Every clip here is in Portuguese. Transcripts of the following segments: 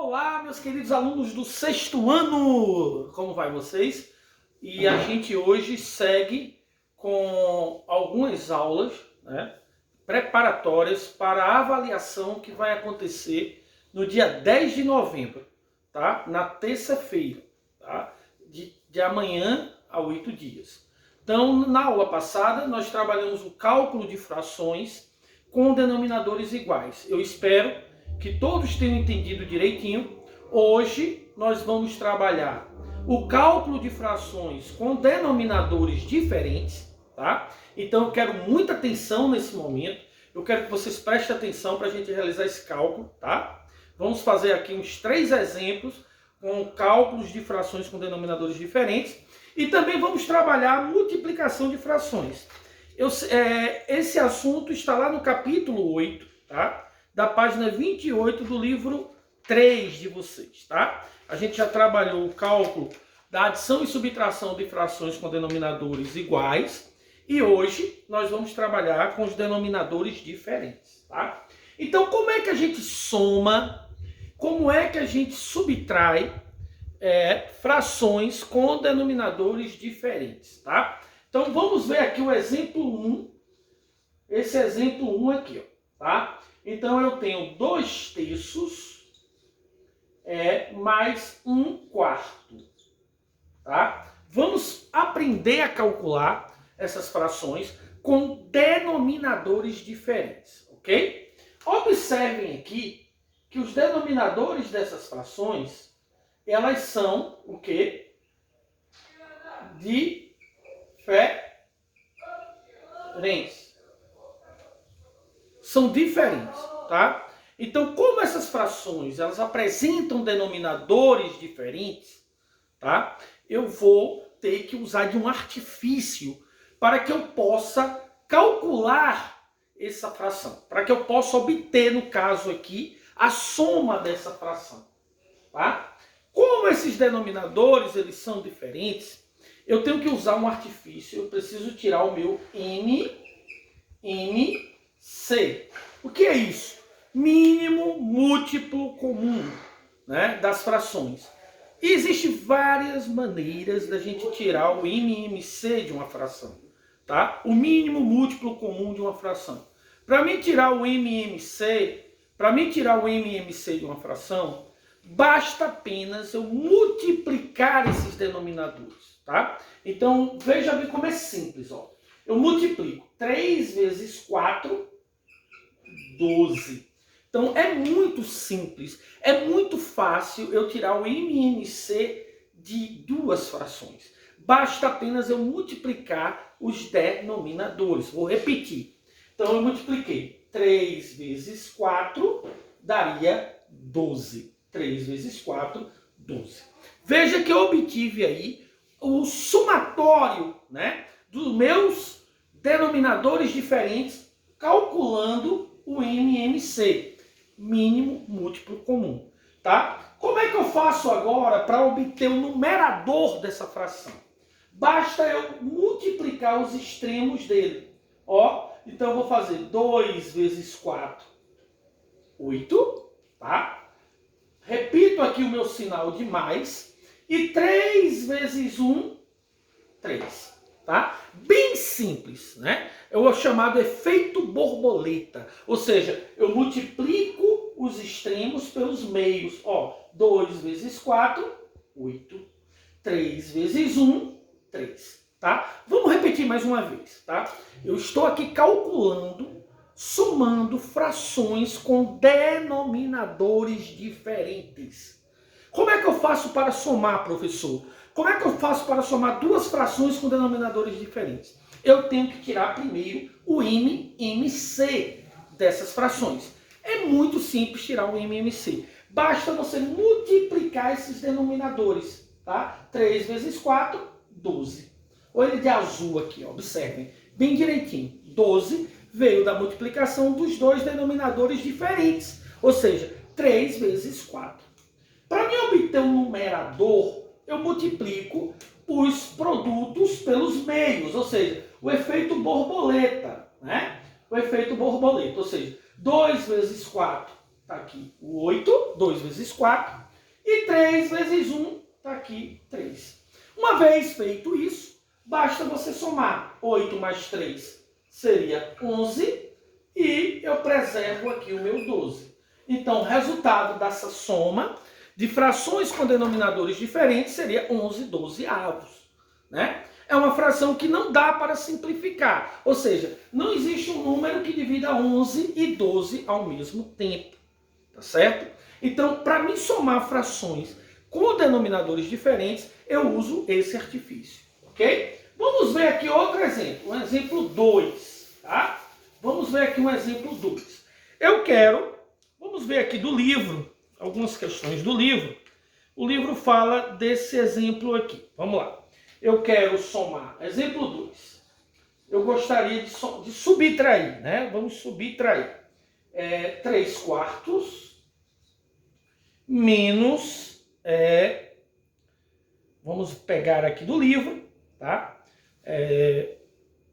Olá, meus queridos alunos do sexto ano! Como vai vocês? E a gente hoje segue com algumas aulas, né, preparatórias para a avaliação que vai acontecer no dia 10 de novembro, tá? Na terça-feira, tá? De amanhã a 8 dias. Então, na aula passada, nós trabalhamos o cálculo de frações com denominadores iguais. Eu espero que todos tenham entendido direitinho. Hoje nós vamos trabalhar o cálculo de frações com denominadores diferentes, tá? Então eu quero muita atenção nesse momento. Eu quero que vocês prestem atenção para a gente realizar esse cálculo, tá? Vamos fazer aqui uns 3 exemplos com cálculos de frações com denominadores diferentes. E também vamos trabalhar a multiplicação de frações. Esse assunto está lá no capítulo 8, tá? Da página 28 do livro 3 de vocês, tá? A gente já trabalhou o cálculo da adição e subtração de frações com denominadores iguais e hoje nós vamos trabalhar com os denominadores diferentes, tá? Então, como é que a gente soma, como é que a gente subtrai frações com denominadores diferentes, tá? Então, vamos ver aqui o exemplo 1, esse exemplo 1 aqui, ó, tá? Então, eu tenho 2/3 mais 1/4. Tá? Vamos aprender a calcular essas frações com denominadores diferentes, ok? Observem aqui que os denominadores dessas frações, elas são o quê? Diferentes. São diferentes, tá? Então, como essas frações elas apresentam denominadores diferentes, tá? Eu vou ter que usar de um artifício para que eu possa calcular essa fração, para que eu possa obter, no caso aqui, a soma dessa fração, tá? Como esses denominadores eles são diferentes, eu tenho que usar um artifício, eu preciso tirar o meu MC. O que é isso? Mínimo múltiplo comum, né, das frações. E existem várias maneiras da gente tirar o MMC de uma fração, tá? O mínimo múltiplo comum de uma fração. Para mim tirar o MMC de uma fração, basta apenas eu multiplicar esses denominadores, tá? Então, veja bem como é simples, ó. Eu multiplico 3 vezes 4, 12. Então, é muito simples, é muito fácil eu tirar o MMC de duas frações. Basta apenas eu multiplicar os denominadores. Vou repetir. Então, eu multipliquei 3 vezes 4, daria 12. 3 vezes 4, 12. Veja que eu obtive aí o somatório, né, dos meus denominadores diferentes, calculando o MMC, mínimo múltiplo comum, tá? Como é que eu faço agora para obter o numerador dessa fração? Basta eu multiplicar os extremos dele. Ó, então eu vou fazer 2 vezes 4, 8, tá? Repito aqui o meu sinal de mais. E 3 vezes 1, 3. Tá? Bem simples, né? É o chamado efeito borboleta. Ou seja, eu multiplico os extremos pelos meios. Ó, 2 vezes 4, 8. 3 vezes 1, 3. Tá? Vamos repetir mais uma vez, tá? Eu estou aqui calculando, somando frações com denominadores diferentes. Como é que eu faço para somar, professor? Como é que eu faço para somar duas frações com denominadores diferentes? Eu tenho que tirar primeiro o MMC dessas frações. É muito simples tirar o MMC. Basta você multiplicar esses denominadores, tá? 3 vezes 4, 12. Olha ele de azul aqui, ó, observem. Bem direitinho. 12 veio da multiplicação dos dois denominadores diferentes. Ou seja, 3 vezes 4. Para mim obter um numerador, eu multiplico os produtos pelos meios, ou seja, o efeito borboleta, né? O efeito borboleta, ou seja, 2 vezes 4, está aqui o 8, 2 vezes 4, e 3 vezes 1 está aqui 3. Uma vez feito isso, basta você somar 8 mais 3 seria 11 e eu preservo aqui o meu 12. Então, o resultado dessa soma de frações com denominadores diferentes seria 11 dozeavos, né? É uma fração que não dá para simplificar, ou seja, não existe um número que divida 11 e 12 ao mesmo tempo, tá certo? Então, para mim somar frações com denominadores diferentes, eu uso esse artifício, ok? Vamos ver aqui outro exemplo, um exemplo 2, tá? Vamos ver aqui um exemplo 2. Vamos ver aqui do livro, algumas questões do livro. O livro fala desse exemplo aqui. Vamos lá. Eu quero somar, exemplo 2. Eu gostaria de subtrair, né? Vamos subtrair 3 quartos menos, vamos pegar aqui do livro, tá?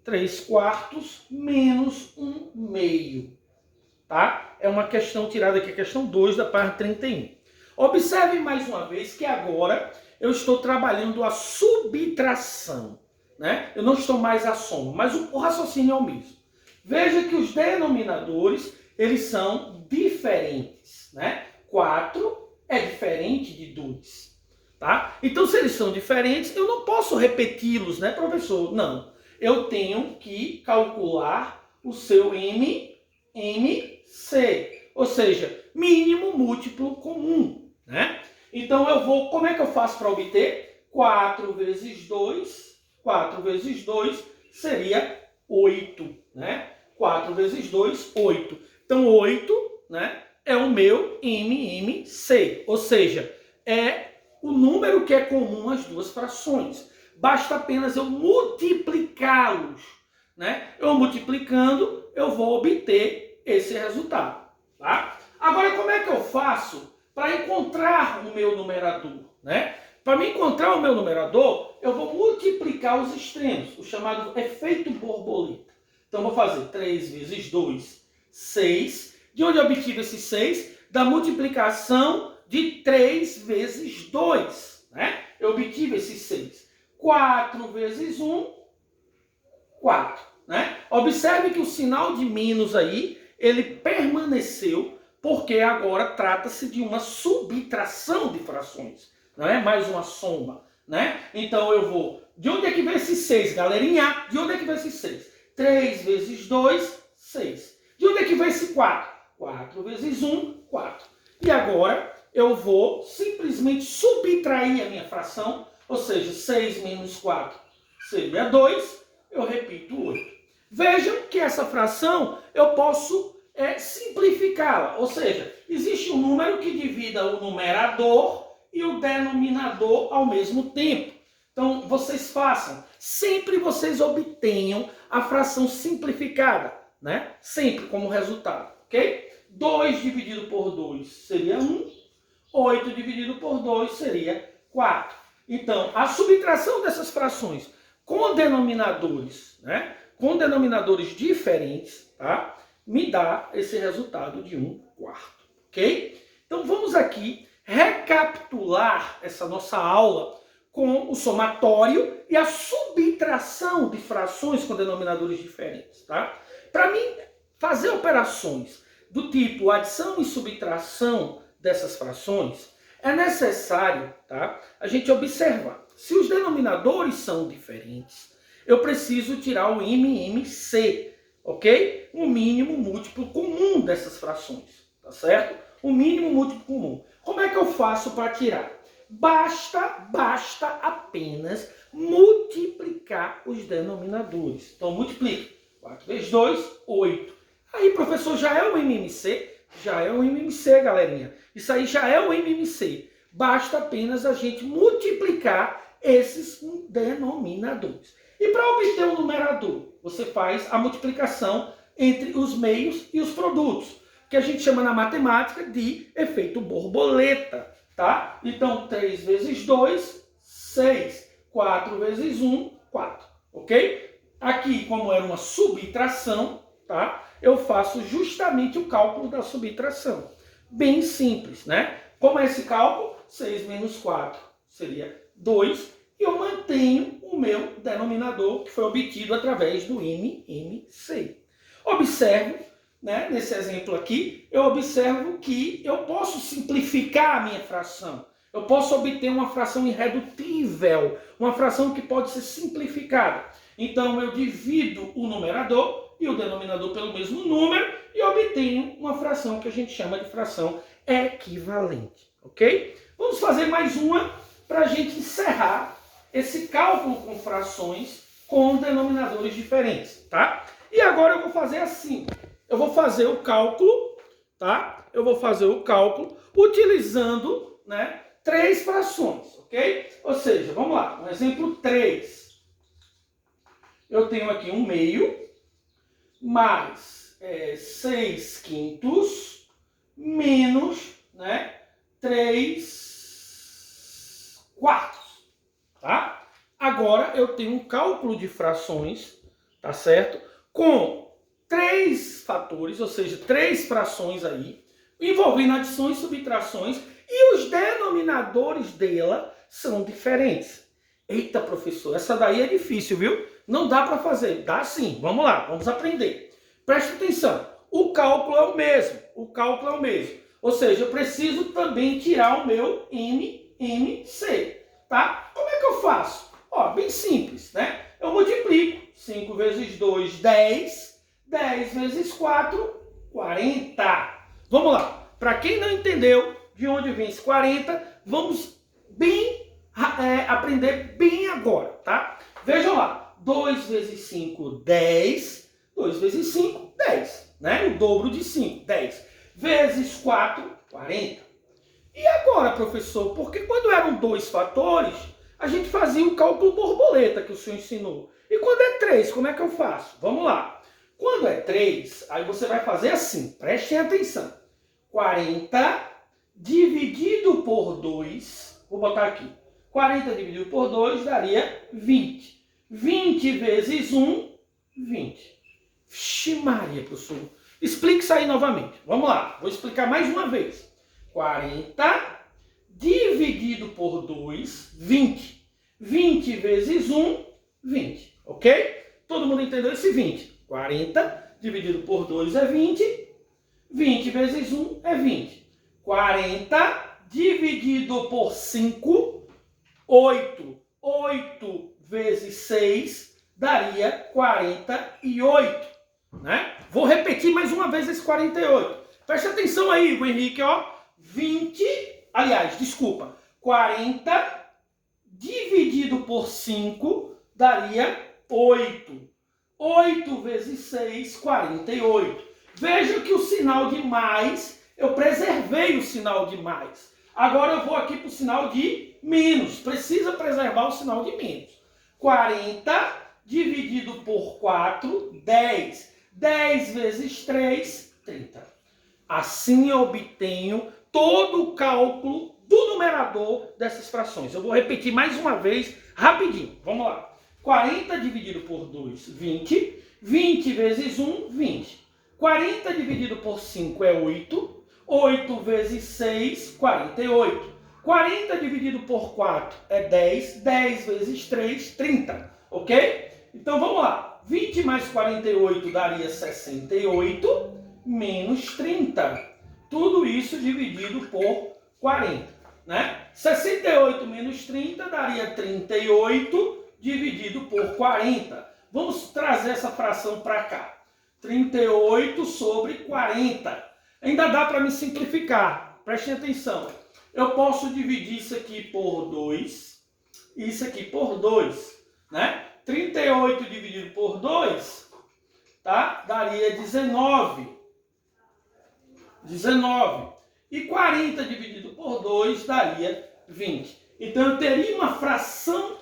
3 quartos menos 1 meio, tá? É uma questão tirada aqui, a questão 2 da página 31. Observe mais uma vez que agora eu estou trabalhando a subtração, né? Eu não estou mais a soma, mas o raciocínio é o mesmo. Veja que os denominadores, eles são diferentes, né? 4 é diferente de 2, tá? Então, se eles são diferentes, eu não posso repeti-los, né, professor? Não. Eu tenho que calcular o seu MC, ou seja, mínimo múltiplo comum, né? Então, como é que eu faço para obter? 4 vezes 2 seria 8, né? 4 vezes 2, 8. Então, 8, né, é o meu MMC, ou seja, é o número que é comum às duas frações. Basta apenas eu multiplicá-los, né? Eu multiplicando, eu vou obter esse resultado, tá? Agora, como é que eu faço para encontrar o meu numerador, né? Para me encontrar o meu numerador, eu vou multiplicar os extremos, o chamado efeito borboleta. Então, vou fazer 3 vezes 2, 6. De onde eu obtive esse 6? Da multiplicação de 3 vezes 2, né? Eu obtive esse 6. 4 vezes 1, 4, né? Observe que o sinal de menos aí, ele permaneceu, porque agora trata-se de uma subtração de frações, não é mais uma soma, né? Então eu vou... De onde é que vem esse 6, galerinha? De onde é que vem esse 6? 3 vezes 2, 6. De onde é que vem esse 4? 4 vezes 1, 4. E agora eu vou simplesmente subtrair a minha fração, ou seja, 6 menos 4 seria 2, eu repito 8. Vejam que essa fração eu posso simplificá-la, ou seja, existe um número que divida o numerador e o denominador ao mesmo tempo. Então, vocês façam, sempre vocês obtenham a fração simplificada, né? Sempre como resultado, ok? 2 dividido por 2 seria 1, 8 dividido por 2 seria 4. Então, a subtração dessas frações com denominadores, né? Com denominadores diferentes, tá? Me dá esse resultado de 1/4, ok? Então, vamos aqui recapitular essa nossa aula com o somatório e a subtração de frações com denominadores diferentes, tá? Para mim, fazer operações do tipo adição e subtração dessas frações, é necessário, tá, a gente observar. Se os denominadores são diferentes, eu preciso tirar o MMC, ok? O mínimo múltiplo comum dessas frações, tá certo? O mínimo múltiplo comum. Como é que eu faço para tirar? Basta apenas multiplicar os denominadores. Então, multiplique. 4 vezes 2, 8. Aí, professor, já é o MMC? Já é o MMC, galerinha. Isso aí já é o MMC. Basta apenas a gente multiplicar esses denominadores. E para obter o numerador, você faz a multiplicação entre os meios e os produtos, que a gente chama na matemática de efeito borboleta, tá? Então, 3 vezes 2, 6. 4 vezes 1, 4. Ok? Aqui, como era uma subtração, tá? Eu faço justamente o cálculo da subtração. bem simples, né? Como é esse cálculo? 6 menos 4 seria 2, e eu mantenho o meu denominador, que foi obtido através do MMC. Observo, né, nesse exemplo aqui, eu observo que eu posso simplificar a minha fração. Eu posso obter uma fração irredutível, uma fração que pode ser simplificada. Então, eu divido o numerador e o denominador pelo mesmo número e obtenho uma fração que a gente chama de fração equivalente, ok? Vamos fazer mais uma para a gente encerrar esse cálculo com frações com denominadores diferentes, tá? E agora eu vou fazer assim. Eu vou fazer o cálculo, tá? Eu vou fazer o cálculo utilizando, né, 3 frações, ok? Ou seja, vamos lá, um exemplo 3. Eu tenho aqui 1/2 mais 6 quintos menos, né, 3 quartos, tá? Agora eu tenho um cálculo de frações, tá certo? Com 3 fatores, ou seja, 3 frações aí, envolvendo adições e subtrações, e os denominadores dela são diferentes. Eita, professor, essa daí é difícil, viu? Não dá para fazer. Dá sim. Vamos lá, vamos aprender. Preste atenção. O cálculo é o mesmo. O cálculo é o mesmo. Ou seja, eu preciso também tirar o meu MMC, tá? Como é que eu faço? Ó, bem simples, né? Eu multiplico. 5 vezes 2, 10. 10 vezes 4, 40. Vamos lá. Para quem não entendeu de onde vem esse 40, vamos aprender bem agora, tá? Vejam lá. 2 vezes 5, 10. 2 vezes 5, 10. Né? O dobro de 5, 10. Vezes 4, 40. E agora, professor, porque quando eram 2 fatores, a gente fazia o cálculo borboleta que o senhor ensinou. E quando é 3, como é que eu faço? Vamos lá. Quando é 3, aí você vai fazer assim, prestem atenção. 40 dividido por 2, vou botar aqui. 40 dividido por 2 daria 20. 20 vezes 1, 20. Vixe Maria, professor. Explique isso aí novamente. Vamos lá, vou explicar mais uma vez. 40 dividido por 2, 20. 20 vezes 1, 20. Ok? Todo mundo entendeu esse 20? 40 dividido por 2 é 20. 20 vezes 1 é 20. 40 dividido por 5, 8. 8 vezes 6 daria 48. Né? Vou repetir mais uma vez esse 48. Preste atenção aí, o Henrique, ó. 40 dividido por 5 daria 8. 8 vezes 6, 48. Veja que o sinal de mais, eu preservei o sinal de mais. Agora eu vou aqui para o sinal de menos. Precisa preservar o sinal de menos. 40 dividido por 4, 10. 10 vezes 3, 30. Assim eu obtenho todo o cálculo do numerador dessas frações. Eu vou repetir mais uma vez, rapidinho. Vamos lá. 40 dividido por 2, 20. 20 vezes 1, 20. 40 dividido por 5 é 8. 8 vezes 6, 48. 40 dividido por 4 é 10. 10 vezes 3, 30. Ok? Então vamos lá. 20 mais 48 daria 68, menos 30. Tudo isso dividido por 40. Né? 68 menos 30 daria 38, dividido por 40. Vamos trazer essa fração para cá. 38 sobre 40. Ainda dá para me simplificar. Prestem atenção. Eu posso dividir isso aqui por 2 e isso aqui por 2. Né? 38 dividido por 2, tá? Daria 19. 19. E 40 dividido por 2 daria 20. Então eu teria uma fração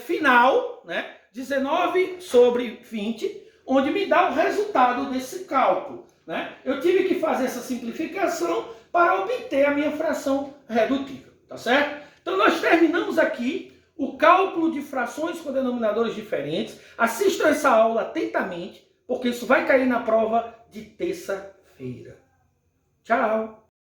final, né? 19 sobre 20, onde me dá o resultado desse cálculo. Né? Eu tive que fazer essa simplificação para obter a minha fração redutível. Tá certo? Então nós terminamos aqui o cálculo de frações com denominadores diferentes. Assistam essa aula atentamente, porque isso vai cair na prova de terça-feira. Tchau!